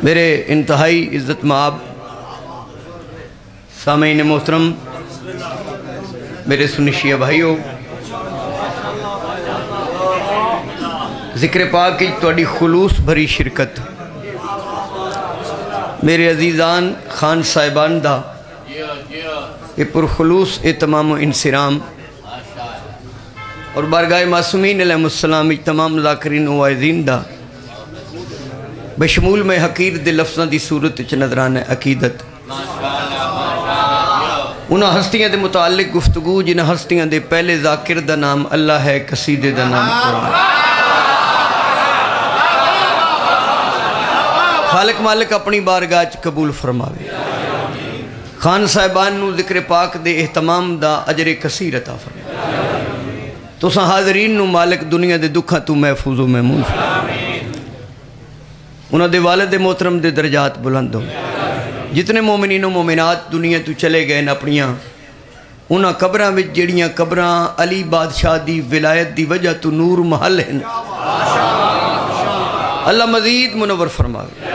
میرے انتہائی عزت مآب سامعین محترم، میرے سنی شیعہ بھائیو، ذکر پاک کی تواڈی خلوص بھری شرکت، میرے عزیزان خان صاحبان دا یہ پرخلوص اہتمام و انصرام، اور بارگاہ معصومین علیہ السلام تمام ذاکرین و واعظین دا بشمول میں حقیر دے لفظاں دی صورت چ نظرانہ عقیدت، انہاں ہستیاں دے متعلق گفتگو جنہاں ہستیاں دے پہلے ذاکر دا نام اللہ ہے، قصیدے دا نام قرآن۔ خالق مالک اپنی بارگاہ چ قبول فرماوے، خان صاحبان نو ذکر پاک دے اہتمام دا اجر کثیر عطا فرماوے، تساں حاضرین نو مالک دنیا دے دکھاں تو محفوظ و محمود فرماوے، انہاں دے والد محترم دے درجات بلند ہو، جتنے مومنین و مومنات دنیا تو چلے گئے اپنیاں انہاں قبراں وچ جڑیاں قبراں علی بادشاہ دی ولایت دی وجہ تو نور محل ہیں، اللہ مزید منور فرماوے،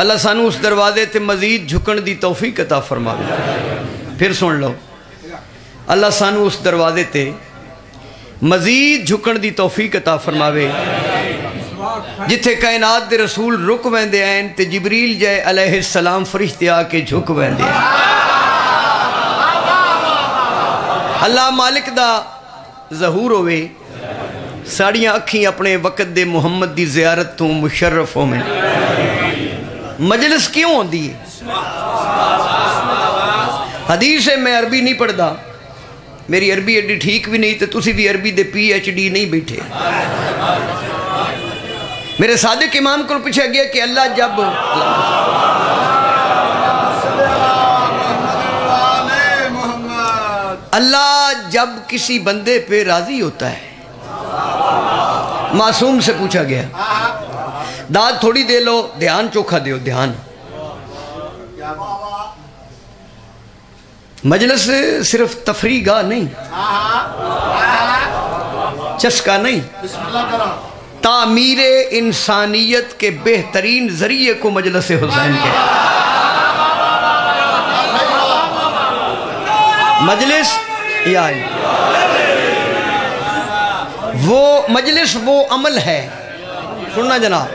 اللہ سانو اس دروازے تے مزید جھکن دی توفیق عطا فرماوے۔ پھر سن لو، اللہ سانو اس دروازے تے مزید جھکن دی توفیق عطا فرماوے جتھے کائنات دے رسول رک ویندے ہیں تے جبریل جائے علیہ السلام فرشتے آ کے جھک ویندے ہیں۔ اللہ مالک دا ظہور ہوئے، ساڑیاں اکھیں اپنے وقت دے محمد دی زیارت تو مشرف ہو میں مجلس کیوں ہوندی ہے؟ حدیث ہے، میں عربی نہیں پڑھدا، میری عربی ایڈی ٹھیک بھی نہیں تو تسی بھی عربی دے PhD نہیں بیٹھے۔ میرے صادق امام کو پوچھا گیا کہ اللہ جب کسی بندے پہ راضی ہوتا ہے، معصوم سے پوچھا گیا، داد تھوڑی دے لو، دھیان چوکھا دیو، دھیان۔ مجلس صرف تفریح گاہ نہیں، چسکا نہیں، تعمیر انسانیت کے بہترین ذریعے کو مجلس حسین کے مجلس وہ مجلس وہ عمل ہے، سننا جناب،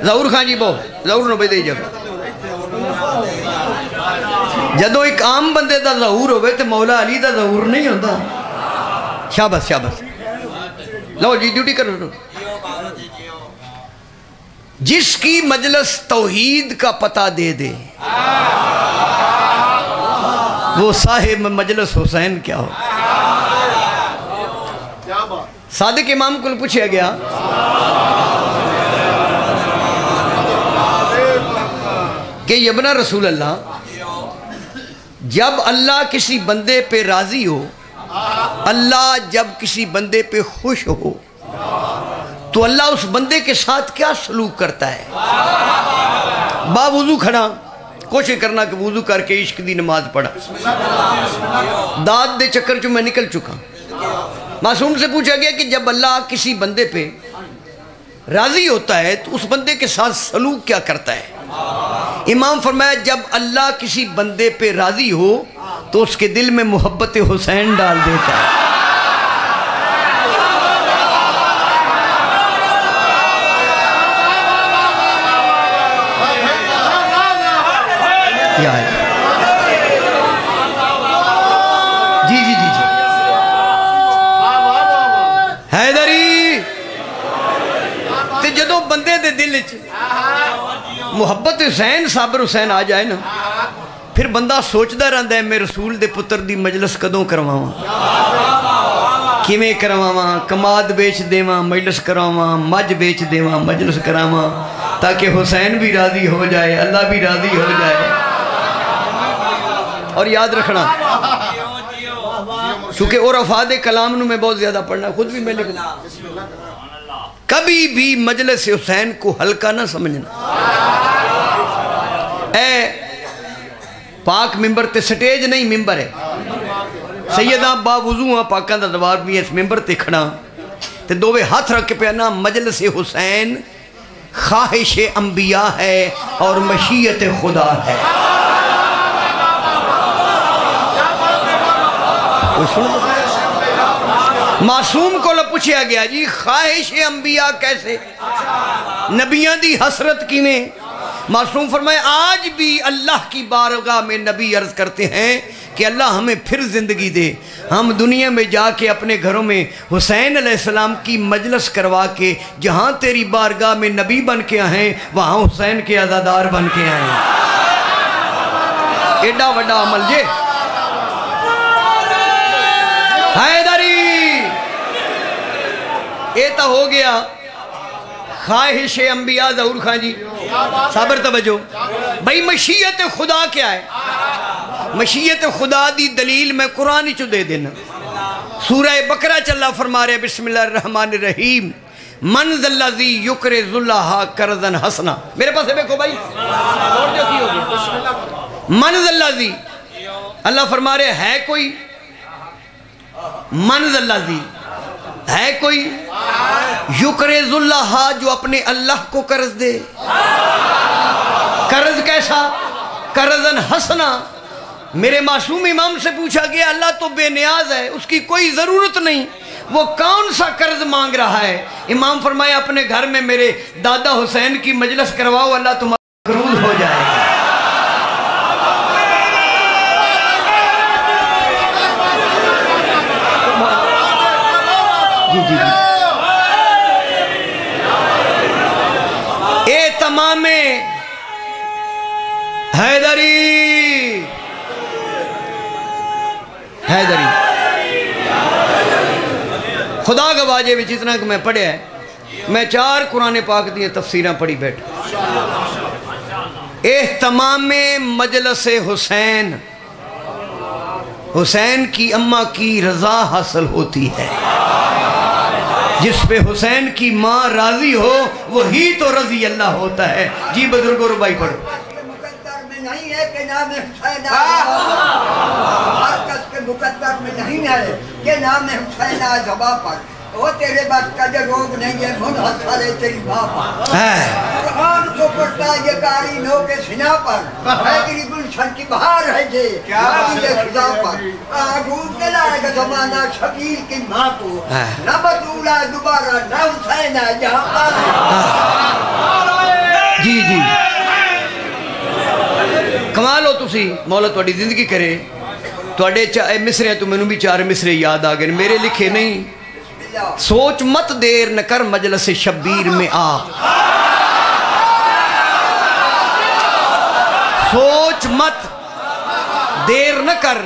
ظہور خان جی بہت ظہور نو بیدے جگہ جدو ایک عام بندے دا ظہور ہوئے تو مولا علی دا ظہور نہیں ہوتا۔ شاباش شاباش، لو جی ڈیوٹی کر رہے، جس کی مجلس توحید کا پتہ دے دے وہ صاحب مجلس حسین کیا ہو۔ صادق امام کو پوچھا گیا کہ یبنا رسول اللہ، جب اللہ کسی بندے پہ راضی ہو، اللہ جب کسی بندے پہ خوش ہو تو اللہ اس بندے کے ساتھ کیا سلوک کرتا ہے؟ با وضو کھڑا، کوشش کرنا کہ وضو کر کے عشق دی نماز پڑھا، داد دے چکر جو میں نکل چکا۔ معصوم سے پوچھا گیا کہ جب اللہ کسی بندے پہ راضی ہوتا ہے تو اس بندے کے ساتھ سلوک کیا کرتا ہے؟ امام فرمایا جب اللہ کسی بندے پہ راضی ہو تو اس کے دل میں محبت حسین ڈال دیتا ہے۔ جی جی جی جی حیدری تے جدو بندے دے دل محبت حسین صابر حسین آ جائے نا، پھر بندہ سوچدا رہندا ہے میں رسول دے پتر دی مجلس کدوں کرواواں، کیویں کرواواں، کماد بیچ دیواں مجلس کرواواں، مجھ بیچ دیواں مجلس کراواں، تاکہ حسین بھی راضی ہو جائے، اللہ بھی راضی ہو جائے۔ اور یاد رکھنا، چونکہ اور افاد کلام نو میں بہت زیادہ پڑھنا، خود بھی میں لکھنا، کبھی بھی مجلس حسین کو ہلکا نہ سمجھنا۔ اے پاک ممبر تے سٹیج نہیں، ممبر ہے، سیدہ با وضو ہاں، پاکاں دا دوار بھی اس ممبر تے کھڑا تے دووے ہاتھ رکھ کے پیانا مجلس حسین خواہش انبیاء ہے اور مشیت خدا ہے۔ معصوم کو پوچھا گیا جی خواہش انبیاء کیسے، نبیاں دی حسرت کی میں؟ معصوم فرمائے آج بھی اللہ کی بارگاہ میں نبی عرض کرتے ہیں کہ اللہ ہمیں پھر زندگی دے، ہم دنیا میں جا کے اپنے گھروں میں حسین علیہ السلام کی مجلس کروا کے جہاں تیری بارگاہ میں نبی بن کے آئیں وہاں حسین کے عزادار بن کے آئیں۔ ایڈا وڈا عمل جے حیدری، اے تا ہو گیا خواہش انبیاء۔ ظہور خان جی صابر توجہ بھئی مشیت خدا کیا ہے؟ مشیت خدا دی دلیل میں قرآن چو دے دینا۔ سورہ بقرہ چلا فرما رہے بسم اللہ الرحمن الرحیم من ذا الذی یقرض اللہ قرضا حسنا۔ میرے پاس دیکھو بھائی من ذا الذی، اللہ فرما رہے ہے کوئی، من ذا الذی ہے کوئی یقرض اللہ جو اپنے اللہ کو قرض دے۔ قرض کیسا؟ قرضا حسنا۔ میرے معصوم امام سے پوچھا گیا اللہ تو بے نیاز ہے، اس کی کوئی ضرورت نہیں، وہ کون سا قرض مانگ رہا ہے؟ امام فرمایا اپنے گھر میں میرے دادا حسین کی مجلس کرواؤ، اللہ تمہارا قرض ہو جائے گا۔ جی جی اے تمام حیدری حیدری خدا گواہ جے وچ اتنا کہ میں پڑھے ہے، میں 4 قرآن پاک دی تفسیراں پڑھی بیٹھا۔ اہتمام مجلس حسین، حسین کی اماں کی رضا حاصل ہوتی ہے، جس پہ حسین کی ماں راضی ہو وہی تو رضی اللہ ہوتا ہے۔ جی بزرگوں ربائی پڑھو۔ مقدر میں نہیں ہے کہ نام حسین ہر کس کے مقدر میں نہیں ہے کہ نام حسین زباں پر، وہ تیرے بس کا جو روگ نہیں ہے منحصر ہے تیری ماں پر۔ قرآن کو پڑھتا یہ قاری نو کے سنا پر، حیدری گلشن کی بہار ہے جے نبی خدا پر۔ آگود کے لائے گا زمانہ شبیر کی ماں کو، نہ بدولا دوبارہ نہ حسین جہاں پر۔ جی جی کمال ہو تسی، مولا تواڈی زندگی کرے۔ تواڈے مصرے تو مینوں بھی 4 مصرے یاد آ گئے، میرے لکھے نہیں۔ سوچ مت دیر نہ کر مجلس شبیر میں آ، سوچ مت دیر نہ کر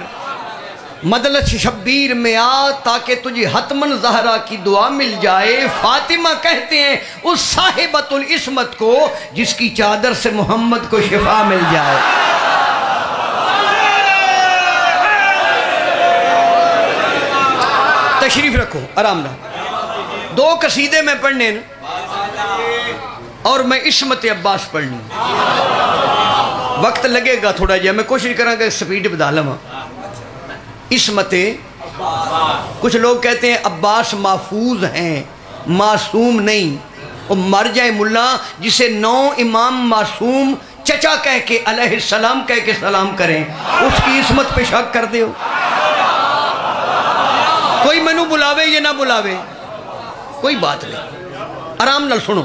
مجلس شبیر میں آ تاکہ تجھے حتماً زہرا کی دعا مل جائے۔ فاطمہ کہتے ہیں اس صاحبۃ العصمت کو جس کی چادر سے محمد کو شفا مل جائے۔ تشریف رکھو آرام نہ، 2 قصیدے میں پڑھنے اور میں عصمت عباس پڑھنی، وقت لگے گا تھوڑا جا، میں کوشش کروں گا سپیڈ بتا لوں۔ عصمت، کچھ لوگ کہتے ہیں عباس محفوظ ہیں معصوم نہیں، وہ مر جائے ملا جسے 9 امام معصوم چچا کہہ کے علیہ السلام کہہ کے سلام کریں، اس کی عصمت پہ شک کر دیو۔ کوئی منو بلاوے یا نہ بلاوے کوئی بات نہیں، آرام نال سنو۔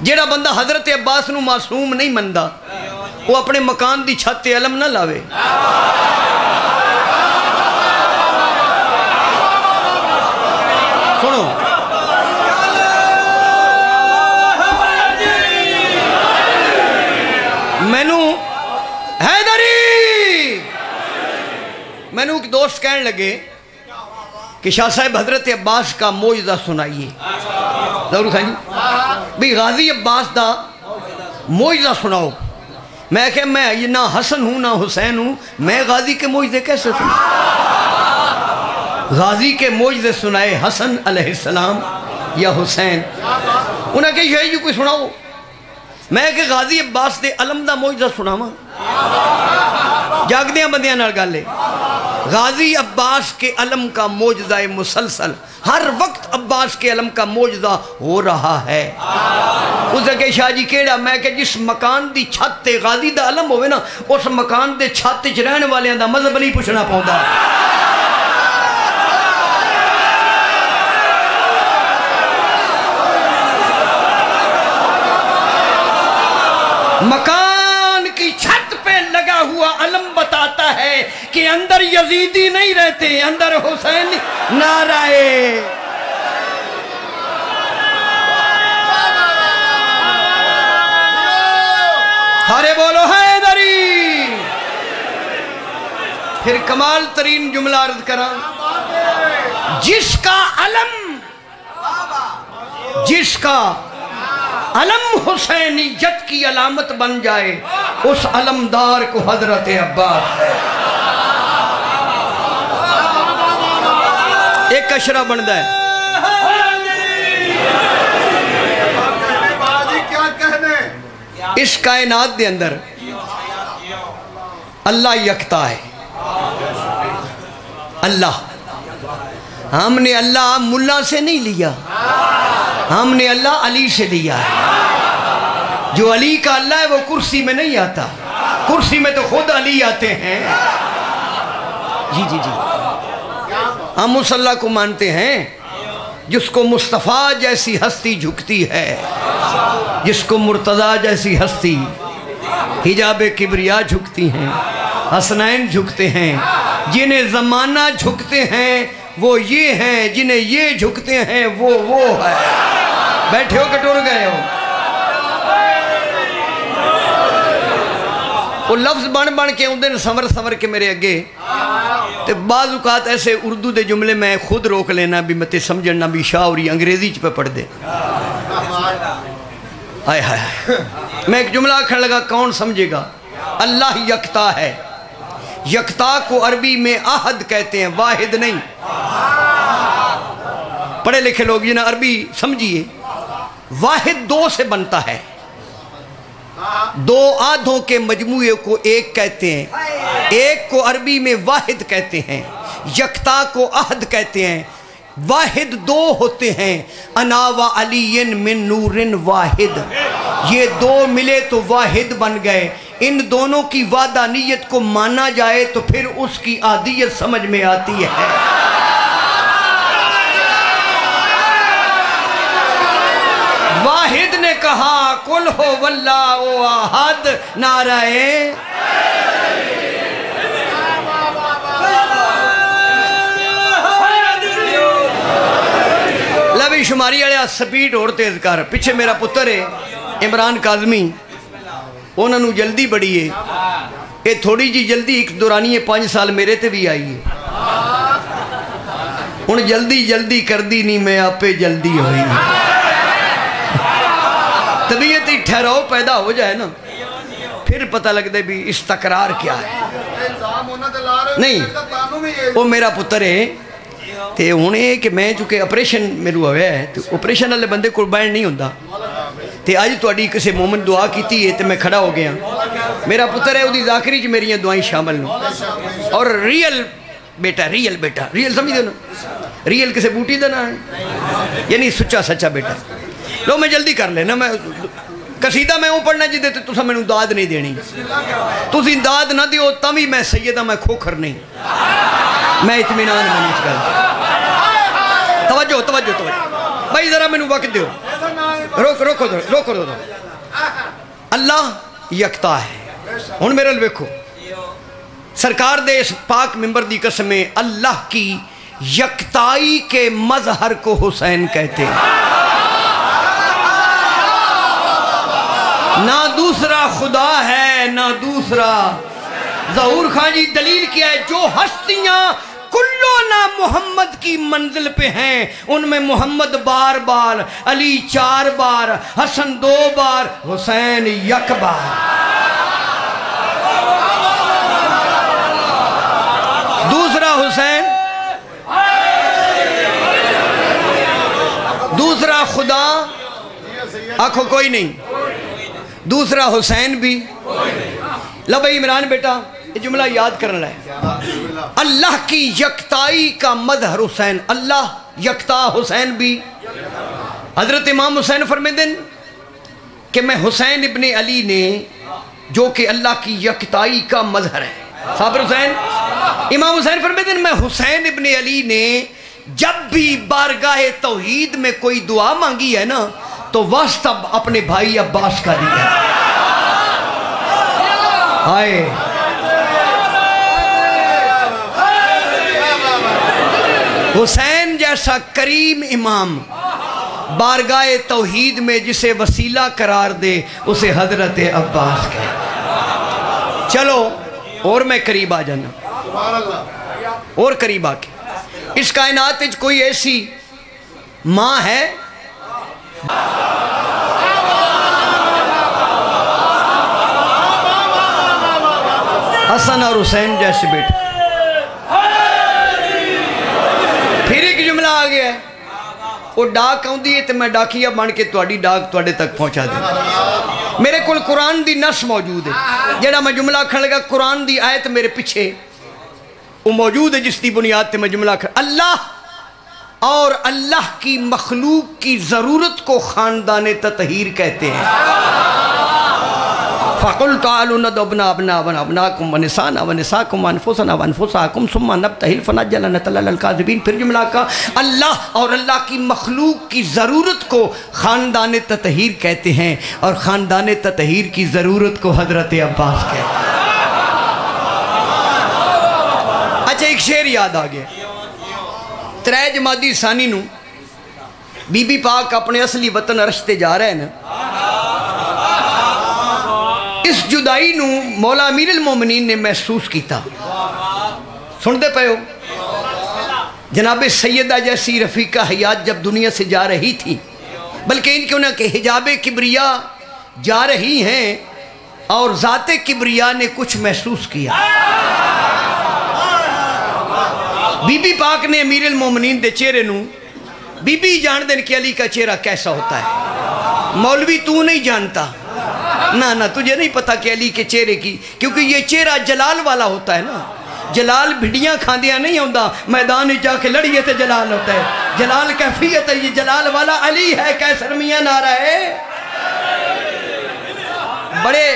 جیڑا بندہ حضرت عباس نو معصوم نہیں مندا وہ اپنے مکان دی چھت علم نہ لاوے۔ سنو مینو ایک دوست کہنے لگے کہ شاہ صاحب حضرت عباس کا معجزہ سنائیے۔ ضرور خان جی بھی غازی عباس دا معجزہ سناؤ۔ میں کہ میں نہ حسن ہوں نہ حسین ہوں، میں غازی کے معجزے کیسے سنوں؟ غازی کے معجزے سنائے حسن علیہ السلام یا حسین؟ انہیں کہ یہ جو کوئی سناؤ۔ میں کہ غازی عباس دے علم دا معجزہ سناواں، جاگ دیاں بندیاں نال گل ہے۔ غازی عباس کے علم کا معجزہ مسلسل، ہر وقت عباس کے علم کا معجزہ ہو رہا ہے۔ اس کے شاہ جی کیڑا، میں کہ جس مکان دی چھت تے غازی دا علم ہوئے نا، اس مکان دے چھت چ رہن والے دا مذہب نہیں پوچھنا پاؤندا۔ مکان کی چھت پہ لگا ہوا علم بتاتا ہے کہ اندر یزیدی نہیں رہتے، اندر حسین نعرہ ہارے بولو حیدری۔ پھر کمال ترین جملہ عرض کرا، جس کا علم حسینیت کی علامت بن جائے، اس علمدار کو حضرت عباس ہے۔ ایک اشرہ بندہ ہے، اس کائنات دے اندر اللہ یکتا ہے۔ اللہ، ہم نے اللہ ملا سے نہیں لیا، ہم نے اللہ علی سے لیا ہے۔ جو علی کا اللہ ہے وہ کرسی میں نہیں آتا، کرسی میں تو خود علی آتے ہیں۔ جی جی جی، ہم اس اللہ کو مانتے ہیں جس کو مصطفیٰ جیسی ہستی جھکتی ہے، جس کو مرتضیٰ جیسی ہستی حجاب کبریا جھکتی ہیں، حسنین جھکتے ہیں، جنہیں زمانہ جھکتے ہیں وہ یہ ہیں، جنہیں یہ جھکتے ہیں وہ ہے۔ بیٹھے ہو کہ ٹر گئے ہو؟ وہ لفظ بن کے اندر سمر کے میرے اگے، تو بعض اوقات ایسے اردو دے جملے میں خود روک لینا بھی متے سمجھنا بھی شاعری انگریزی چ پہ پڑھ دے۔ آئے ہائے، میں ایک جملہ آکھنے لگا، کون سمجھے گا؟ اللہ یکتا ہے۔ یکتا کو عربی میں احد کہتے ہیں، واحد نہیں۔ پڑھے لکھے لوگ جنہیں عربی سمجھیے، واحد دو سے بنتا ہے، دو آدھوں کے مجموعے کو ایک کہتے ہیں، ایک کو عربی میں واحد کہتے ہیں، یکتا کو احد کہتے ہیں۔ واحد دو ہوتے ہیں، انا و علی من نور واحد، یہ دو ملے تو واحد بن گئے۔ ان دونوں کی وحدانیت کو مانا جائے تو پھر اس کی احدیت سمجھ میں آتی ہے۔ واحد نے کہا قل ہو واللہ احد، نعرہ لبی شماری والے سپیڈ اور تیز کر۔ پیچھے میرا پتر ہے عمران کاظمی، انہوں نے جلدی بڑی ہے، یہ تھوڑی جی جلدی ایک دورانی ہے 5 سال میرے تے بھی آئی ہے۔ ان جلدی کر دی نہیں، میں آپ پہ جلدی ہوئی۔ طبیعت ہی ٹھہراؤ پیدا ہو جائے نا، پھر پتہ لگ دے بھی اس تکرار کیا ہے۔ نہیں، وہ میرا پتر ہے، تے ہونے کہ میں چونکہ اپریشن میرے ہویا ہے، تو اپریشن والے بندے کو بینڈ نہیں ہوندہ، تے آج تو اڈی کسے مومن دعا کیتی ہے تے میں کھڑا ہو گیا۔ میرا پتر ہے، وہ دی ذاکری جو میری دعائیں شامل ہوں، اور ریل بیٹا، ریل سمجھ دے نا، ریل کسے بوٹی دا نا ہے، یعنی سچا بیٹا۔ لو میں جلدی کر لینا، میں قصیدہ میں ہوں پڑھنا جی دیتے تو میں داد نہیں دینی، تُسی داد نہ دیو تمی میں سیدہ، میں کھوکھر نہیں، میں اطمینان میں نہیں کر۔ توجہ بھائی ذرا میں وقت دیو، روکو دو۔ اللہ یکتا ہے۔ ہن میرے لویکھو، سرکار دے اس پاک ممبر دی قسمیں اللہ کی یکتائی کے مظہر کو حسین کہتے ہیں۔ نہ دوسرا خدا ہے نہ دوسرا۔ ظہور خان جی دلیل کیا ہے، جو ہستیاں کلو نہ محمد کی منزل پہ ہیں، ان میں محمد بار بار، علی 4 بار، حسن 2 بار، حسین 1 بار۔ دوسرا حسین، دوسرا خدا آنکھوں کوئی نہیں، دوسرا حسین بھی۔ لو بھائی عمران بیٹا یہ جملہ یاد کرنا ہے، اللہ کی یکتائی کا مظہر حسین، اللہ یکتا، حسین بھی۔ حضرت امام حسین فرمیدن کہ میں حسین ابن علی نے جو کہ اللہ کی یکتائی کا مظہر ہے، صابر حسین، امام حسین فرمیدن میں حسین ابن علی نے جب بھی بارگاہ توحید میں کوئی دعا مانگی ہے نا تو واسطہ اپنے بھائی عباس کا دیا ہے۔ آئے حسین جیسا کریم امام بارگاہ توحید میں جسے وسیلہ قرار دے اسے حضرت عباس کہے۔ چلو اور میں قریب آ جانا، اور قریب آ کے اس کائنات میں کوئی ایسی ماں ہے حسن اور حسین جیسے بیٹے؟ پھر ایک جملہ آ گیا ہے، وہ ڈاک آؤں دی ہے تو میں ڈاکیہ بن کے تواڈی ڈاک تواڈے تک پہنچا دیں۔ میرے کول قرآن دی نص موجود ہے، جڑا میں جملہ کھڑ لگا قرآن دی آیت میرے پیچھے وہ موجود ہے جس دی بنیاد تے میں جملہ کھڑ۔ اللہ اور اللہ کی مخلوق کی ضرورت کو خاندان تطہیر کہتے ہیں۔ فَقُلْ تَعَالُوا نَدْعُ أَبْنَاءَكُمْ وَنِسَاءَنَا وَنِسَاءَكُمْ وَأَنفُسَنَا وَأَنفُسَكُمْ ثُمَّ نَبْتَهِلْ فَنَجْعَلَ نَتَلَلَ الْكَاذِبِينَ۔ پھر جملہ کا اللہ اور اللہ کی مخلوق کی ضرورت کو خاندان تطہیر کہتے ہیں، اور خاندان تطہیر کی ضرورت کو حضرت عباس کہتے ہیں۔ اچھا ایک شعر یاد آ گیا، 3 جمادی ثانی نو بی بی پاک اپنے اصلی وطن عرش تے جا رہے ہیں نا، اس جدائی نو مولا امیر المومنین نے محسوس کیتا۔ سن دے پہو جناب سیدہ جیسی رفیقہ حیات جب دنیا سے جا رہی تھی، بلکہ ان کے انہوں کے حجاب کبریا جا رہی ہیں، اور ذات کبریا نے کچھ محسوس کیا۔ بی بی پاک نے امیر المومنین دے چہرے نو، بی بی جان دین کہ علی کا چہرہ کیسا ہوتا ہے، مولوی تو نہیں جانتا، نہ تجھے نہیں پتا کہ علی کے چہرے کی، کیونکہ یہ چہرہ جلال والا ہوتا ہے نا۔ جلال بھڑیاں کھاندیاں نہیں ہوندہ، میدان جا کے لڑیے تے جلال ہوتا ہے، جلال کیفیت ہے، یہ جلال والا علی ہے۔ کیسر میاں نعرہ ہے بڑے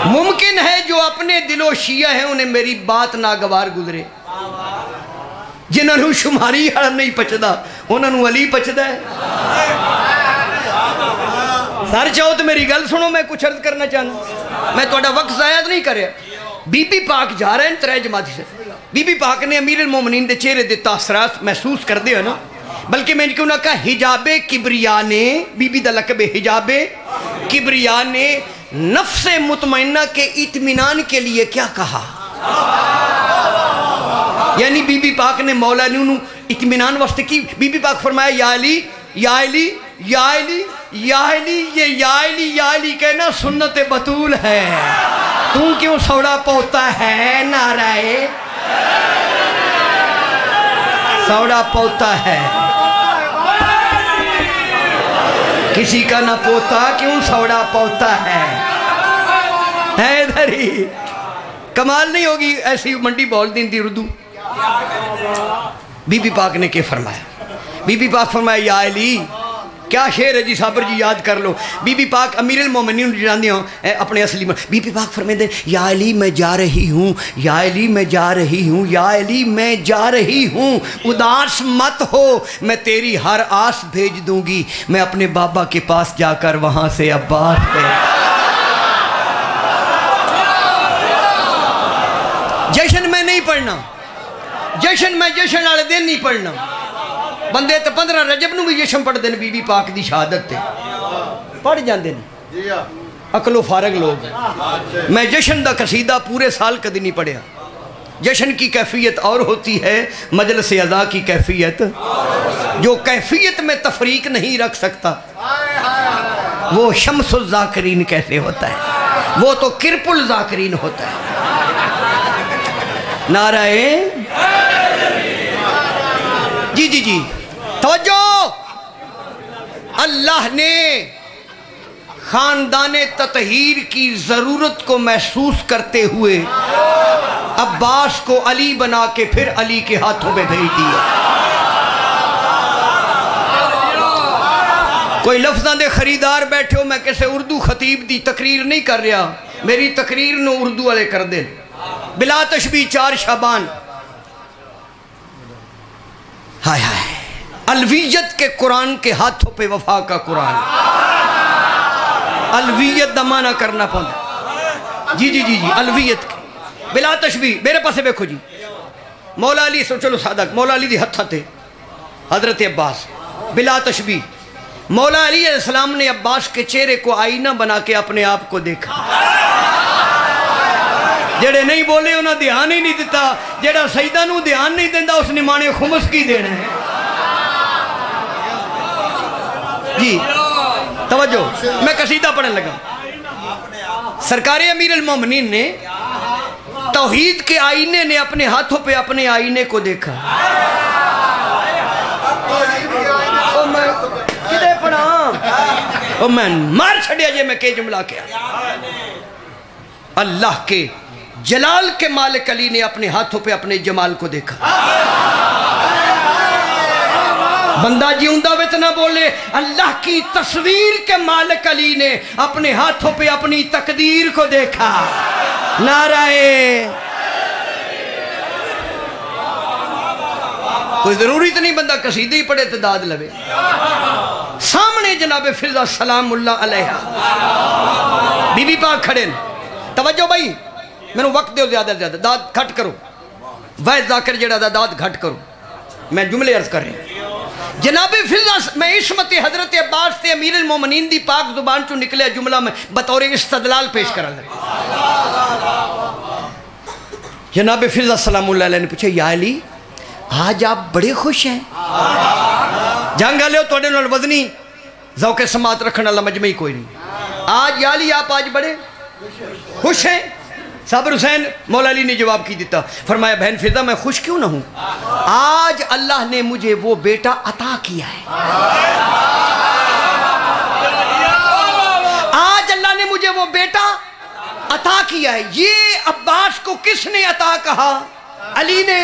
ممکن ہے جو اپنے دل و شیعہ ہیں انہیں میری بات ناگوار گزرے، جنہوں شماری ہر نہیں پچدا انہوں علی پچدا ہے۔ سر چاہو تو میری گل سنو، میں کچھ عرض کرنا چاہنا، میں توڑا وقت ضائع نہیں کریا۔ بی بی پاک جا رہے ہیں 3 جماعتی سے، بی بی پاک نے امیر المومنین دے چہرے دے تاثرات محسوس کر دے ہو نا، بلکہ میں ان کے انہوں کہا حجاب کبریا نے، بی بی دا لقب حجاب کبریا نے نفس مطمئنہ کے اطمینان کے لیے کیا کہا؟ یعنی بی بی پاک نے مولا نے انہوں اطمینان واسطے کی، بی بی پاک فرمایا یا علی یا علی یا علی یا علی، یہ یا علی کہنا سنت بطول ہے، تو کیوں سوڑا پوتا ہے؟ نعرہ سوڑا پوتا ہے، کسی کا نہ پوتا کیوں سوڑا پوتا ہے ادھر ہی۔ کمال نہیں ہوگی ایسی منڈی بول دین دی اردو۔ بی بی پاک نے کیا فرمایا؟ بی بی پاک فرمایا یا علی، کیا شعر ہے جی صابر جی یاد کر لو۔ بی بی پاک امیر المومنین جاندی ہوں اپنے اصلی میں، بی بی پاک فرمائے دیں یا علی میں جا رہی ہوں، یا علی میں جا رہی ہوں، یا علی میں جا رہی ہوں، اداس مت ہو، میں تیری ہر آس بھیج دوں گی، میں اپنے بابا کے پاس جا کر وہاں سے عباس پہ۔ جشن میں نہیں پڑھنا، جشن میں جشن والے دن نہیں پڑھنا، بندے تو 15 رجب نو بھی جشن پڑھ دیں، بی بی پاک دی شہادت تے پڑھ جاندے ہیں عقل و فارغ لوگ۔ میں جشن دا قصیدہ پورے سال کدی نہیں پڑھیا۔ جشن کی کیفیت اور ہوتی ہے، مجلس ادا کی کیفیت، جو کیفیت میں تفریق نہیں رکھ سکتا وہ شمس الذاکرین کیسے ہوتا ہے، وہ تو کرپ الذاکرین ہوتا ہے۔ نعرہ جی توجہ، اللہ نے خاندان تطہیر کی ضرورت کو محسوس کرتے ہوئے عباس کو علی بنا کے پھر علی کے ہاتھوں پہ بھیج دیا. کوئی لفظاں دے خریدار بیٹھے ہو، میں کیسے اردو خطیب دی تقریر نہیں کر رہا، میری تقریر نو اردو والے کر دیں. بلا تشبیہ 4 شعبان. ہائے ہائے، الویت کے قرآن کے ہاتھوں پہ وفا کا قرآن. الویت دمانہ کرنا پڑا. جی الویت کی بلا تشبیہ. میرے پاس دیکھو جی، مولا علی چلو صادق، مولا علی دی ہتھاں تے حضرت عباس. بلا تشبیہ مولا علی علیہ السلام نے عباس کے چہرے کو آئینہ بنا کے اپنے آپ کو دیکھا. جڑے نہیں بولے انہاں دھیان ہی نہیں دیتا. جڑا سیدہ نو دھیان نہیں دیندہ اس نمانے خمس کی دینا ہے. جی توجہ، میں قصیدہ پڑھنے لگا. سرکار امیر المومنین نے توحید کے آئینے نے اپنے ہاتھوں پہ اپنے آئینے کو دیکھا. کدے پڑھا میں مار چھڑیا جے میں کہ جملہ کیا. اللہ کے جلال کے مالک علی نے اپنے ہاتھوں پہ اپنے جمال کو دیکھا. بندہ جیوندہ وچ نہ بولے، اللہ کی تصویر کے مالک علی نے اپنے ہاتھوں پہ اپنی تقدیر کو دیکھا. نعرہ کوئی ضروری تو نہیں بندہ قصیدہ ہی پڑھے تو داد لوے. سامنے جناب فضا سلام اللہ علیہ بی بی پاک کھڑے. توجہ بھائی، میں نے وقت دیو زیادہ زیادہ، داد گھٹ کرو. وائد ذاکر جڑا داد گھٹ کرو. میں جملے عرض کر رہے ہیں. جناب فضا میں عصمت حضرت عباس تے امیر المومنین دی پاک زبان چو نکلے جملہ میں بطور استدلال پیش کرا لگے. جناب فضا سلام اللہ علیہ نے پوچھا، یا علی آج آپ بڑے خوش ہیں؟ جنگ آلے ہو توڑے نال وزنی ذوق سماعت رکھنے اللہ مجمعی کوئی نہیں. آج یا علی آپ آج بڑے خوش ہیں؟ صابر حسین مولا علی نے جواب کی دیتا. فرمایا بہن فضا میں خوش کیوں نہ ہوں، آج اللہ نے مجھے وہ بیٹا عطا کیا ہے. آج اللہ نے مجھے وہ بیٹا عطا کیا ہے. یہ عباس کو کس نے عطا کہا؟ علی نے.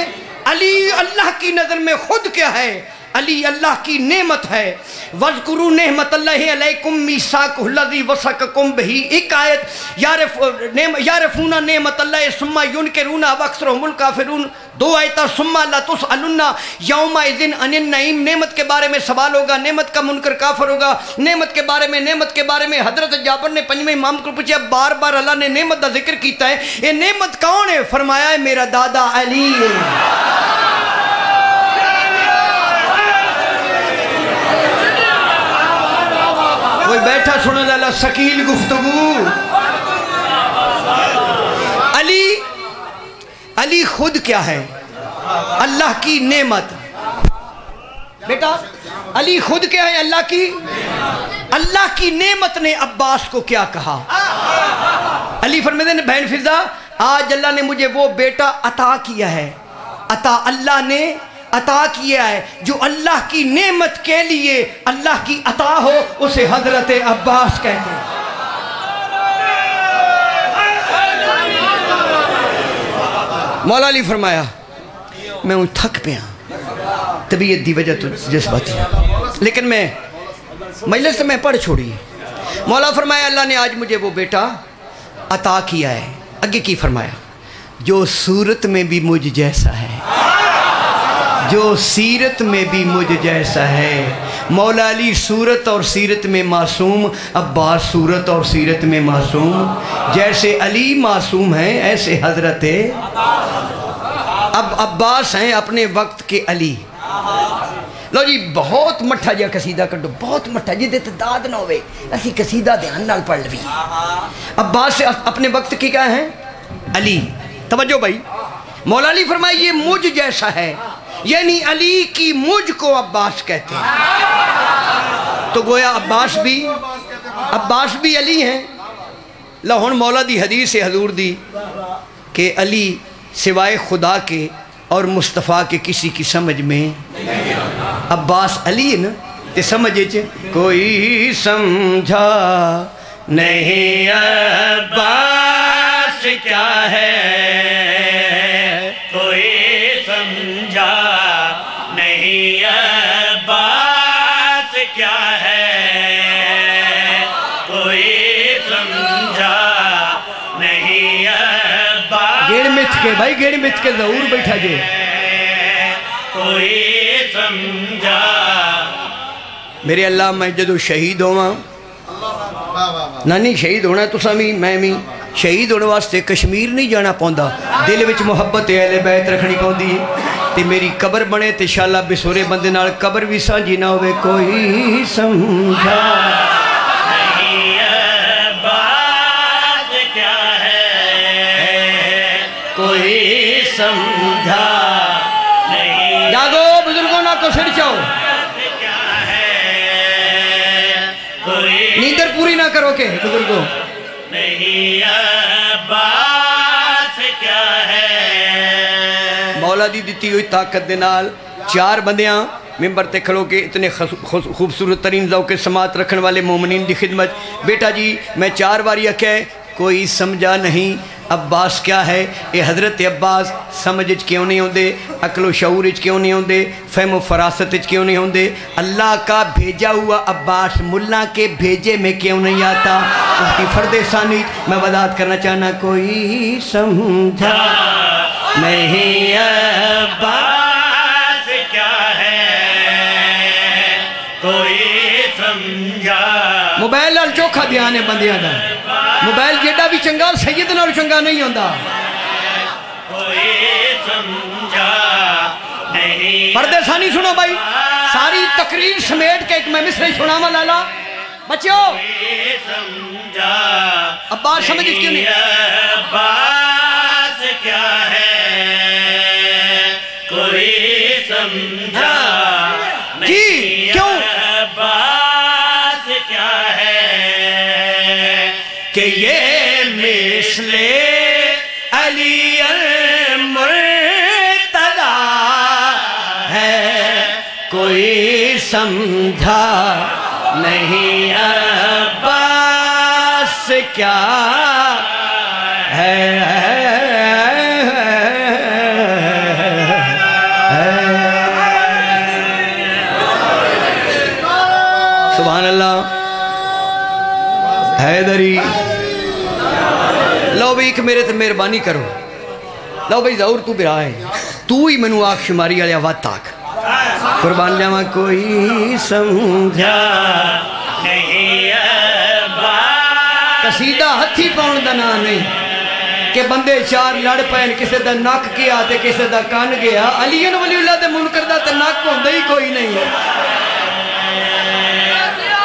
علی اللہ کی نظر میں خود کیا ہے؟ علی اللہ کی نعمت ہے. وَذْكُرُوا نِعْمَةَ اللَّهِ عَلَيْكُمْ مِيثَاقَهُ الَّذِي وَثَّقَكُم بِهِ. ایک آیت یعرفون نعمت اللہ ثم ينکرون واکثرهم الکافرون. 2 آیتیں ثم لا تسألن یومئذ عن النعیم. نعمت کے بارے میں سوال ہوگا، نعمت کا منکر کافر ہوگا. نعمت کے بارے میں حضرت جابر نے 5ویں امام کو پوچھا، بار بار اللہ نے نعمت کا ذکر کیتا ہے، یہ نعمت کون ہے؟ فرمایا ہے میرا دادا علی ہے. کوئی بیٹھا سننے والا سکیل گفتگو. علی خود کیا ہے؟ اللہ کی نعمت. بیٹا علی خود کیا ہے؟ اللہ کی نعمت نے عباس کو کیا کہا؟ علی فرماتے ہیں بہن فضا آج اللہ نے مجھے وہ بیٹا عطا کیا ہے. عطا اللہ نے عطا کیا ہے. جو اللہ کی نعمت کے لیے اللہ کی عطا ہو اسے حضرت عباس کہتے ہیں. مولا علی فرمایا میں ہوں تھک پہ ہاں، طبیعت دی وجہ تو جذباتی، لیکن میں مجلس سے میں پڑھ چھوڑی. مولا فرمایا اللہ نے آج مجھے وہ بیٹا عطا کیا ہے. آگے کی فرمایا؟ جو صورت میں بھی مجھ جیسا ہے، جو سیرت میں بھی مجھ جیسا ہے. مولا علی صورت اور سیرت میں معصوم، عباس صورت اور سیرت میں معصوم. جیسے علی معصوم ہیں ایسے حضرت اب عباس ہیں اپنے وقت کے علی. لو جی بہت مٹھا جا قصیدہ کر دو، بہت مٹھا جی دیتے داد نہ ہوئے اسی قصیدہ دھیان نال پڑھ لوی. عباس سے اپنے وقت کی کیا ہیں؟ علی. توجہ بھائی، مولا علی فرمائے یہ مجھ جیسا ہے، یعنی علی کی مجھ کو عباس کہتے ہیں. تو گویا عباس بھی علی ہیں. لہن مولا دی حدیث حضور دی کہ علی سوائے خدا کے اور مصطفیٰ کے کسی کی سمجھ میں. عباس علی ہے نا تے سمجھے چھے کوئی سمجھا نہیں عباس کیا ہے کوئی سمجھا نہیں عباس کیا ہے کوئی سمجھا نہیں عباس گیڑ مچ کے بھائی گیڑ مچ کے ضرور بیٹھا جے کوئی سمجھا میرے اللہ میں جدو شہید ہوا نانی شہید ہونا تو سامی میں بھی شہید ہونے واسطے کشمیر نہیں جانا پوندا دل وچ محبت اہل بیت رکھنی پوندی تے میری قبر بنے تے انشاءاللہ بسورے بندے نال قبر بھی سانجھی نہ ہوئے کوئی سمجھا نہیں عباس کیا ہے کوئی سمجھا نہیں جاگو بزرگوں نہ کو سر چاؤ نیندر پوری نہ کرو کہ بزرگوں نہیں عباس کیا ہے مولا دی دیتی ہوئی طاقت دینال 4 بندیاں ممبر تے کھلو کے اتنے خوبصورت ترین ذوق سماعت رکھن والے مومنین دی خدمت بیٹا جی میں 4 باری کہے کوئی سمجھا نہیں عباس کیا ہے اے حضرت عباس سمجھ کیوں نہیں ہوندے عقل و شعور کیوں نہیں ہوندے فہم و فراست کیوں نہیں ہوندے اللہ کا بھیجا ہوا عباس ملا کے بھیجے میں کیوں نہیں آتا اس کی فرد ثانی میں وضاحت کرنا چاہنا کوئی سمجھا نہیں عباس کیا ہے کوئی سمجھا موبائل نال چوکھا دھیان ہے بندیاں دا موبائل جیڈا بھی چنگا سید نال چنگا نہیں ہوندا کوئی سمجھا نہیں پردے ثانی سنو بھائی ساری تقریر سمیٹ کے ایک میں مصرعی سناواں لالا بچو سمجھا عباس سمجھ کیوں نہیں عباس کیا ہے کوئی سمجھا جی کیوں عباس کیا ہے کہ یہ مثل علی المرتضی ہے کوئی سمجھا نہیں عباس کیا ہے سبحان اللہ حیدری لو بھائی ایک میرے تے مہربانی کرو لو بھائی ضرور تو برا ہے تو ہی منو آنکھ شماری والے آواز تاک قربان جاواں کوئی سمجھا نہیں عباس قصیدہ ہتھی پاؤن دا نام نہیں کہ بندے 4 لڑ پین کسے دا ناک کیا تے کسے دا کان گیا علی ولی اللہ دے منکر دا تے ناک ہوندہ ہی کوئی نہیں ہے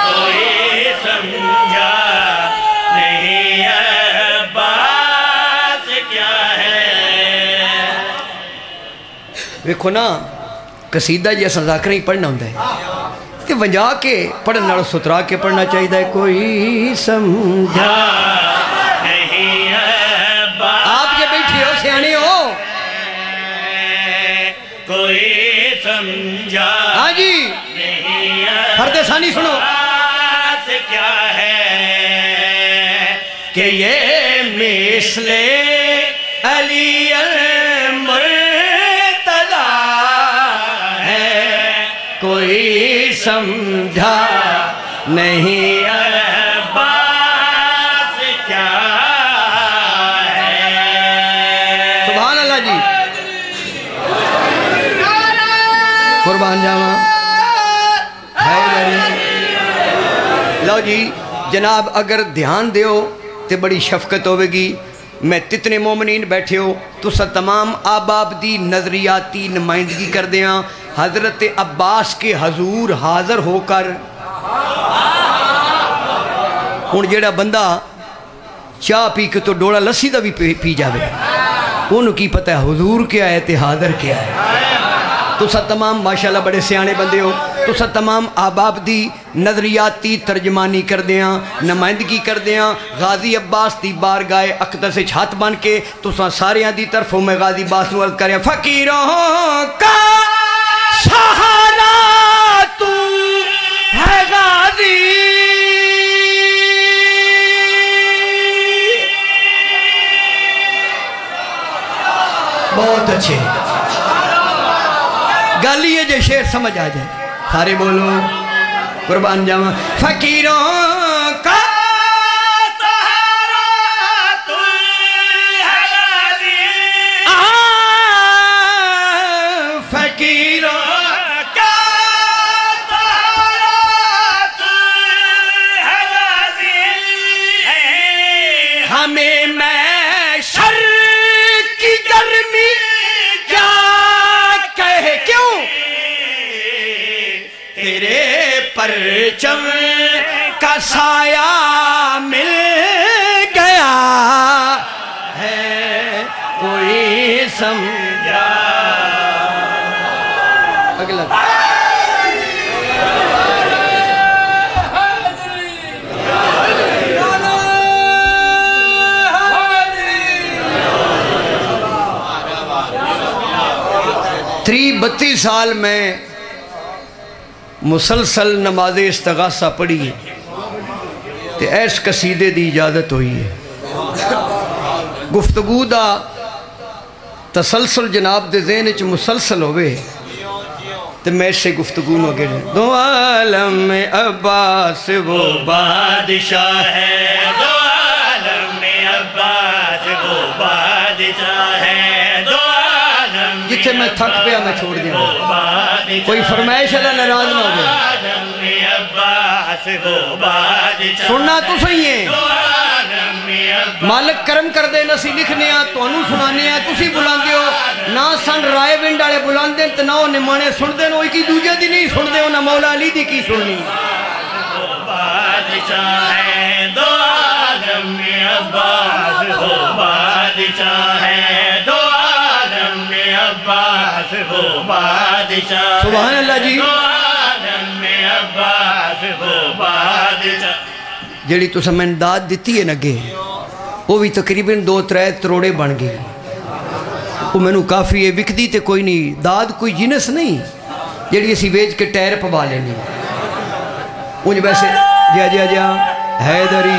کوئی سمجھا نہیں عباس کیا ہے ویکھو نا قصیدہ جیسا ذاکرہ ہی پڑھنا ہوندہ ہے کہ ونجا کے پڑھنا اور سترا کے پڑھنا چاہیے ہے کوئی سمجھا نہیں عباس آپ یہ بیٹھے ہو سیانے ہو کوئی سمجھا ہاں جی فرد ثانی سنو کیا ہے کہ یہ مثل علی المرتضی ہے کوئی سمجھا نہیں عباس کیا ہے سبحان اللہ جی قربان جاواں لو جی جناب اگر دھیان دیو تے بڑی شفقت ہوئے گی میں تتنے مومنین بیٹھے ہو تو سا تمام آباب دی نظریاتی نمائندگی کر دیاں حضرت عباس کے حضور حاضر ہو کر ہون جیڑا بندہ چاہ پی کے تو ڈوڑا لسی دا بھی پی جاوے انہوں کی پتہ ہے حضور کیا ہے تے حاضر کیا ہے تو سا تمام ماشاءاللہ بڑے سیانے بندے ہو تو سا تمام آباب دی نظریاتی ترجمانی کر دیاں نمائندگی کر دیاں غازی عباس دی بارگاہ اقدس سے چھات بان کے تو سا ساریاں دی طرفوں میں غازی عباس نو عرض کریں فقیروں کا سہارا تو ہے غازی گل ہی ہے جے شعر سمجھ آ جائے سارے بولو قربان جاواں فقیروں کا ہمیں میں شر کی گرمی کیا کہے کیوں تیرے پرچم کا سایہ مل گیا ہے کوئی سمجھا اگلا تری 32 سال میں مسلسل نماز استغاثہ پڑھی تے ایس قصیدے دی اجازت ہوئی ہے گفتگو دا تسلسل جناب دے ذہن وچ مسلسل ہوئے تے میں سے گفتگو نو گئے دو عالم میں عباس وہ بادشاہ ہے دو عالم میں عباس وہ بادشاہ ہے جتھے میں تھک پیا میں چھوڑ دیا کوئی فرمائش اللہ ناراض نہ ہو گیا سننا تو صحیح ہے مالک کرم کر دے نسی لکھنے ہیں تو انہوں سنانے ہیں تسی بلاندے ہو نہ سن رائے ونڈ آلے بلاندے ہیں تو نہ انہیں مانے سن دے نوئی کی دوجہ دی نہیں سن دے انہیں مولا علی دی کی سننی بادشاہ ہے دو عالم میں عباس وہ بادشاہ ہے دو عباس وہ بادشاہ سبحان اللہ جی دو عالم میں عباس وہ بادشاہ جیڑی تو سمیں داد دیتی ہے نگے وہ بھی تقریباً 2-3 کروڑے بن گئی وہ میں نو کافی ہے وکھ دی تے کوئی نہیں داد کوئی جنس نہیں جیڑی اسی ویج کے ٹیر پوا لینی انج ویسے جا حیدری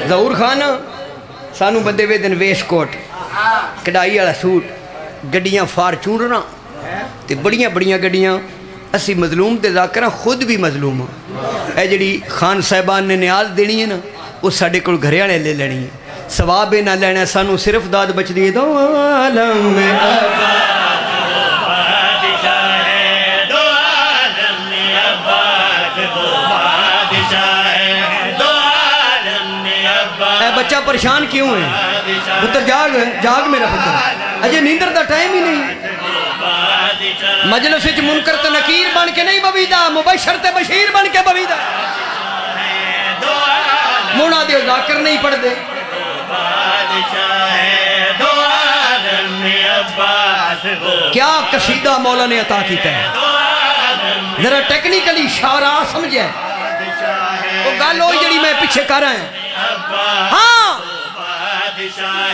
ظہور خان سانو بندے وے دن ویش کوٹ کڑائی والا سوٹ گڈیاں فارچونرنا تے بڑیاں بڑیاں گڈیاں اسی مظلوم دے ذاکرہ خود بھی مظلوم ہوں اے جڑی خان صاحبان نے نیاز دینی ہے نا وہ ساڑھے کل گھرے آنے لے لینی ہے ثواب نہ لینا سانو صرف داد بچ دیئے دو عالم میں بادشاہ ہے دو عالم میں عباس وہ بادشاہ ہے دو عالم میں عباس اے بچہ پریشان کیوں ہے پتر جاگ میرا پتر اجے نیندر دا ٹائم ہی نہیں مجلس وچ منکر تے نکیر بن کے نہیں بویدہ مبشر تے بشیر بن کے بویدہ مونا دیو ذاکر نہیں پڑھ دے کیا قصیدہ مولا نے عطا کیتا ہے ذرا ٹیکنیکلی شعرا سمجھے وہ گل ہوئی جڑی میں پیچھے کر رہا ہیں ہاں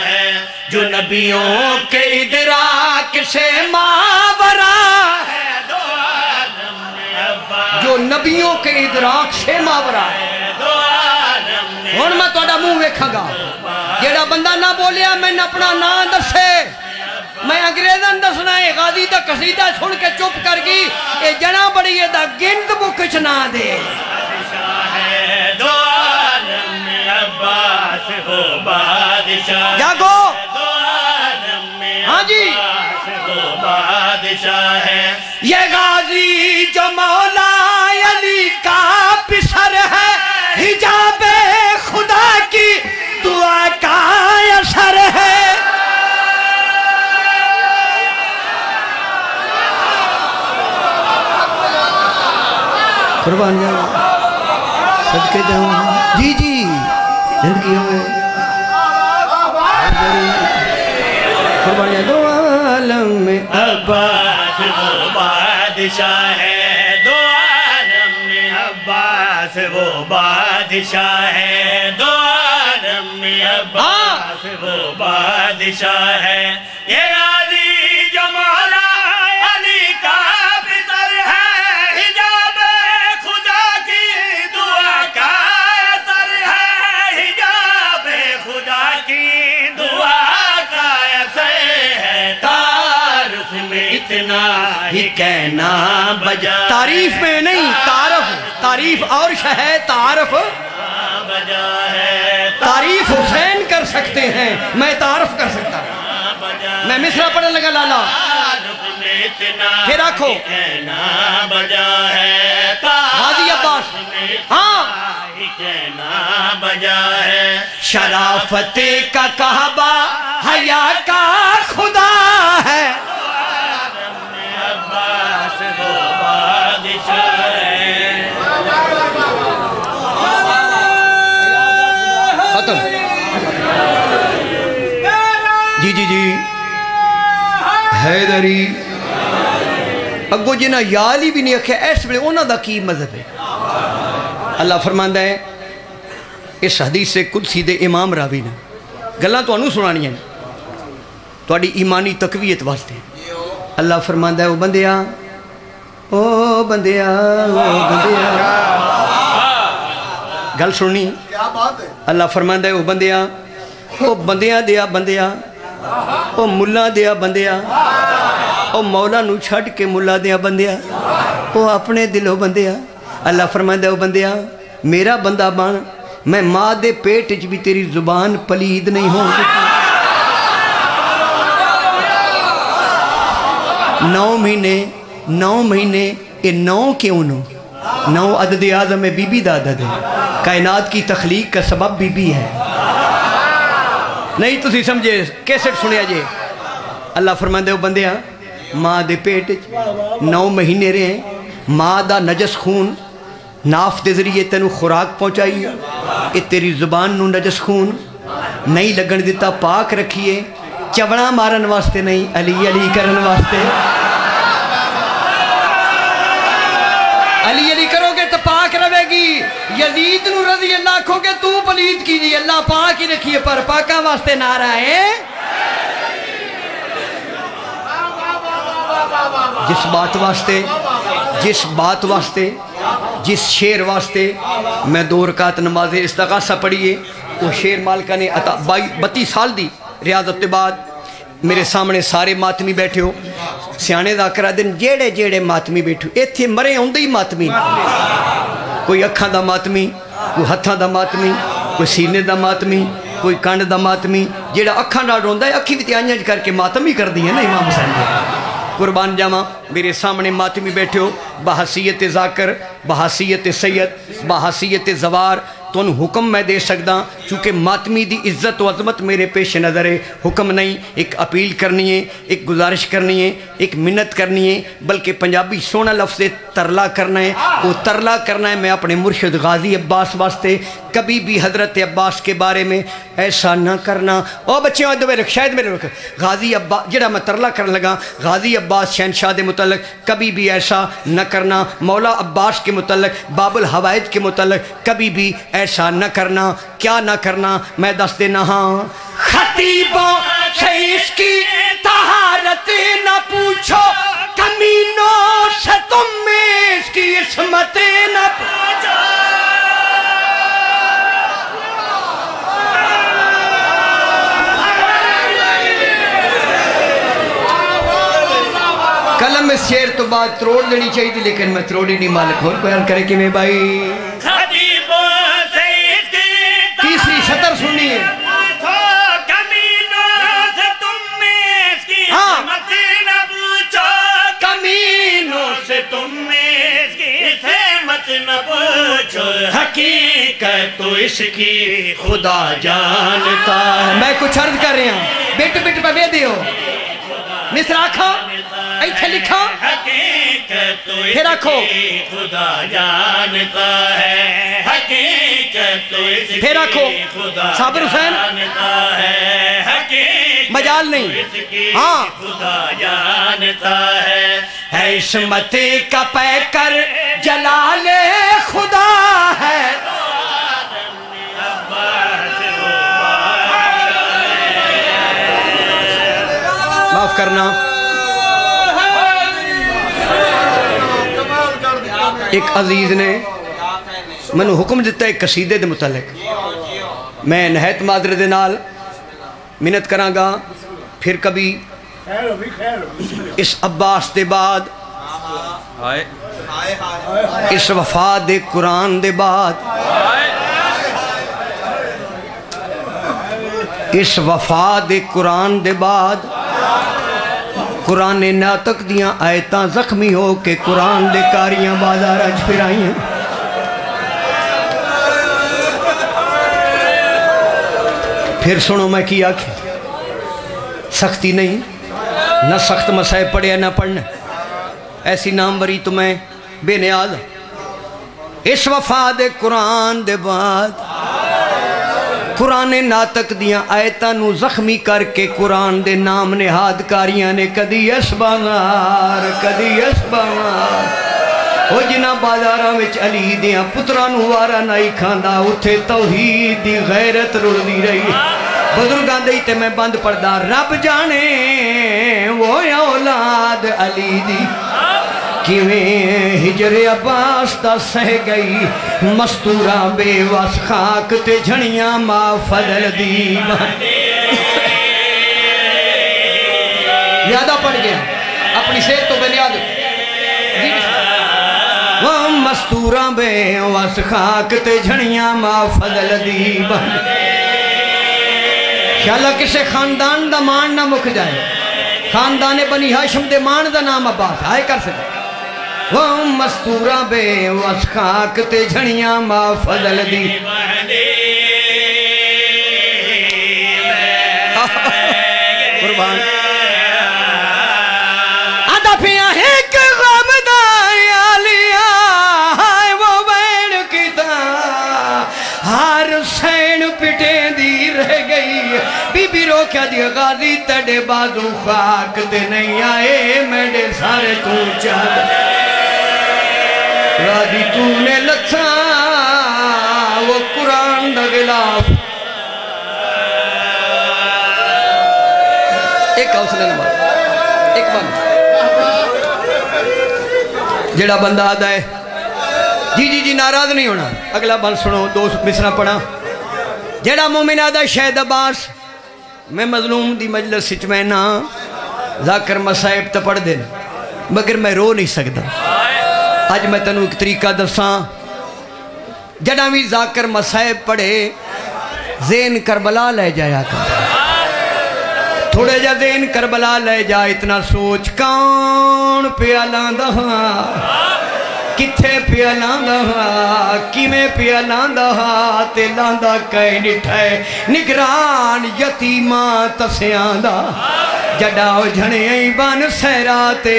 ہے جو نبیوں کے ادراک سے ماورا ہے جو نبیوں کے ادراک سے ماورا ہے اور میں توڑا منہ ویکھا گا جیڑا بندہ نہ بولیا میں نے اپنا نام دسے میں انگریزن دسنا ہے غازی دا قصیدہ سن کے چپ کر گی اے جنا بڑی ہے دا گند بکچ نہ دے جاگو ہاں جی بادشاہ ہے یہ غازی جو مولا علی کا پسر ہے حجاب خدا کی دعا کا اثر ہے قربان جاؤ صدقے جاؤ جی جی زندگی ہوئے قربان جاؤ دو عالم میں عباس وہ بادشاہ ہے دو عالم میں عباس وہ بادشاہ ہے دو عالم میں عباس وہ بادشاہ ہے یہ غازی جو مولا علی کا پسر ہے حجاب خدا کی دعا کا اثر ہے حجاب خدا کی دعا کا اثر ہے تعارف میں اتنا ہی کہنا بجا تعریف میں نہیں تعریف اور ہے تعارف بجا ہے تعریف حسین کر سکتے ہیں میں تعارف کر سکتا ہوں میں مصرع پڑھنے لگا لالا پھر آنکھو کہنا بجا ہے غازی عباس ہاں کہنا بجا ہے شرافت کا کعبہ حیا کا خدا ہے عباس وہ بادشاہ ہے ختم جی حیدری اگو جنہ یالی بھی نہیں رکھے اس بڑے انہوں دا کی مذہب ہے اللہ فرماندہ ہے اس حدیث سے قدسی دے امام راوی نے گلاں تو انہوں سنانی ہیں تو اڈی ایمانی تقویت واسطے اللہ فرماندہ ہے او بندیا گل سننی اللہ فرماندہ ہے او بندیاں دیا او ملا دیا بندیا او مولا نو چھڑ کے ملا دیا بندیا او اپنے دلوں بندیا اللہ فرماندہ ہے او بندیا میرا بندہ بان میں ماں دے پیٹ بھی تیری زبان پلید نہیں ہوں 9 مہینے یہ 9 کیوں 9 عدد اعظم ہے بی بی دا عدد ہے کائنات کی تخلیق کا سبب بی بی ہے نہیں تسی سمجھے کیسٹ سنیا جے اللہ فرماندے ہو بندیاں ماں دے پیٹ 9 مہینے رہے ہیں ماں دا نجس خون ناف دے ذریعے تینو خوراک پہنچائی کہ تیری زبان نو نجس خون نہیں لگن دیتا پاک رکھیے چوڑا مارن واسطے نہیں علی کرن واسطے علی کرو گے تو پاک رہے گی یزید نو رضی اللہ کھو گے تو پلید کی دی اللہ پاک ہی رکھیے پر پاکہ واسطے نعرہ ہے جس بات واسطے جس شیر واسطے میں 2 رکعت نماز استغاثہ پڑھیے وہ شیر مالکہ نے 32 سال دی ریاضت بعد میرے سامنے سارے ماتمی بیٹھے ہو سیانے ذاکرہ دن جیڑے ماتمی بیٹھے ہو ایتھے مرے ہوندے ہی ماتمی کوئی اکھاں دا ماتمی کوئی ہتھاں دا ماتمی کوئی سینے دا ماتمی کوئی کانڈ دا ماتمی جیڑا اکھاں ڈاڑ ہوندہ ہے اکھی بھی تیانیاں کر کے ماتمی کر دی ہے نا امام حسین دے قربان جامع میرے سامنے ماتمی بیٹھے ہو بحثیت ذاکر بحثیت سید بحثیت زوار تو ان حکم میں دے سکتا چونکہ ماتمی دی عزت و عظمت میرے پیش نظر ہے حکم نہیں ایک اپیل کرنی ہے ایک گزارش کرنی ہے ایک منت کرنی ہے بلکہ پنجابی سونا لفظ ترلا کرنا ہے وہ ترلا کرنا ہے میں اپنے مرشد غازی عباس واسطے کبھی بھی حضرت عباس کے بارے میں ایسا نہ کرنا او بچے شاید میرے وقت غازی عباس جڑا میں ترلا کرنے لگا غازی عباس شہنشاہ دے متعلق کبھی بھی ایسا نہ کرنا مولا عباس کے متعلق باب الحوائد کے متعلق کبھی بھی ایسا نہ کرنا کیا نہ کرنا میں دس دینا ہاں خطیبوں سے اس کی طہارت نہ پوچھو کمینوں سے تم میں اس کی عصمت نہ پوچھو کلم میں شیر تو بات تروڑ دینی چاہیے تھی لیکن میں تروڑی نہیں مالک ہوں بیان کرے کہ میں بھائی تیسری شطر سننی ہے کمینوں سے تم نہ پوچھو حقیقت تو اس کی خدا جانتا ہے میں کچھ عرض کر رہے ہیں بیٹ پہ دے ہو مصر آکھا ایتھے لکھا حقیقت تو اس پھر آکھو کی خدا جانتا ہے حقیقت تو اس کی پھر آکھو خدا صابر حسین جانتا ہے حقیقت مجال نہیں تو اس کی ہاں خدا جانتا ہے عصمت کا پیکر جلال خدا ہے معاف کرنا ایک عزیز نے میں نے حکم دیتا ہے ایک قصیدے دے متعلق میں نہایت معذرت نال منت کراں گا پھر کبھی اس عباس دے بعد اس وفا دے قرآن دے بعد اس وفا دے قرآن دے بعد قرآن ناطق دیاں آیتاں زخمی ہو کے قرآن دے کاریاں بازار اج پھر آئی ہیں. پھر سنو میں کیا کہ سختی نہیں نہ سخت مسائب پڑھے نہ پڑھنا ایسی ناموری تو میں بے نیاز. اس وفا دے قرآن دے بعد قرآن ناطق دیاں آیتاں نو زخمی کر کے قرآن دے نام نہاد کاریاں نے کدی اس بانار کدی اس بانار وہ جنہ بازاراں وچ علی دیاں پتراں نو وارا نہیں کھاندا اتھے توحید دی غیرت رڑ دی رہی. بزرگاں دے تے میں بند پڑدا رب جانے وہ اولاد علی دی کیویں ہجر عباس دا سہ گئی مستورہ بے وس خاک تے جھڑیاں ما فضل دی. یادہ پڑ گیا اپنی صحت تو بنیاد وہ مستورہ بے وس خاک تے جھڑیاں ما فضل دی. خیالہ کسے خاندان دا مان نہ مک جائے خاندان بنی ہاشم دے مان دا نام عباس آئے کر سکے. وہ مستورہ بے وس خاک تے جھڑیاں ما فضل دی. قربان آدھا پیا ایک غم دا یالیا ہائے وہ بین کتا ہر سین پٹے دی رہ گئی. بی بی روکیا دی غازی تڑے بازو خاک دے نہیں آئے میڈے سارے تو چاہد غازی تو نے لچھا وہ قرآن دا غلاف. ایک حوصلہ نمبر ایک بند جڑا بندہ آدھا ہے جی ناراض نہیں ہونا. اگلا بند سنو دو مصرع پڑھا. جڑا مومن آدھا شہد عباس میں مظلوم دی مجلس سچ میں نا ذاکر مسائب تا پڑھ دے مگر میں رو نہیں سکتا. آج میں تنو ایک طریقہ دساں جڑا بھی ذاکر مسائب پڑھے زین کربلا لے جایا کر تھوڑے جا دین کربلا لے جا اتنا سوچ کون پیا لاندہ کتھے پیا لاندہ کیمیں پیا لاندہ تے لاندہ کئی نٹھائے نگران یتیماں تسیاندہ جڑاؤ جھنے ایبان سہراتے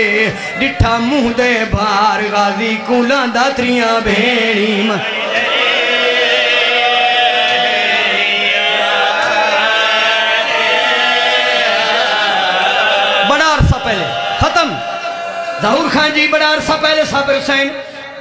ڈٹھا منہ دے بھار غازی کو لاندہ تریاں بھیڑی ماں. بڑا عرصہ پہلے ختم ظہور خان جی بڑا عرصہ پہلے صابر حسین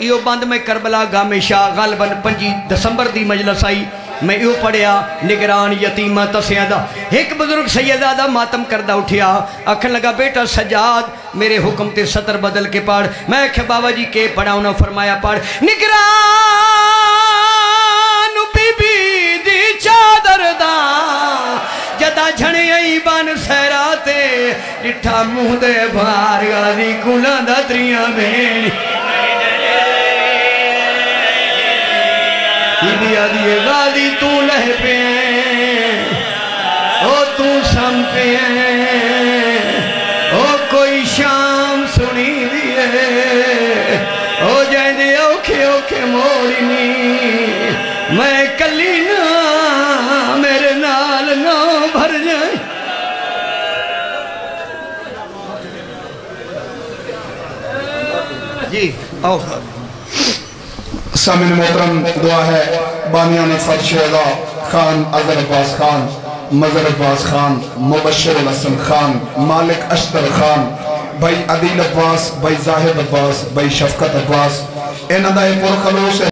ایو بند میں کربلا گام شاہ غالباً 5 دسمبر دی مجلس آئی میں ایو پڑھیا نگران یتیمہ تسیادہ. ایک بزرگ سیدادہ ماتم کردہ اٹھیا آکھن لگا بیٹا سجاد میرے حکم تے سطر بدل کے پڑھ. میں کہ بابا جی کے پڑھا انہوں فرمایا پڑھ نگران بی بی دی چادر دا جدا جھنے ایبان سہراتے ڈٹھا منہ دے بھار غازی کھولا دا تریاں بھیڑی. بی آدھی غازی تو لہ پہ او تو سم پہ او کوئی شام سنی دیئے او جائے دے اوکھے اوکھے موڑی نہیں میں کلی نا میرے نال نہ بھر جائے. جی آؤ سامن محترم دعا ہے بانیان فرش ادا خان اظہر عباس خان مظہر عباس خان مبشر الحسن خان مالک اشتر خان بھائی عدیل عباس بھائی زاہد عباس بھائی شفقت عباس این ادائے پور خلوص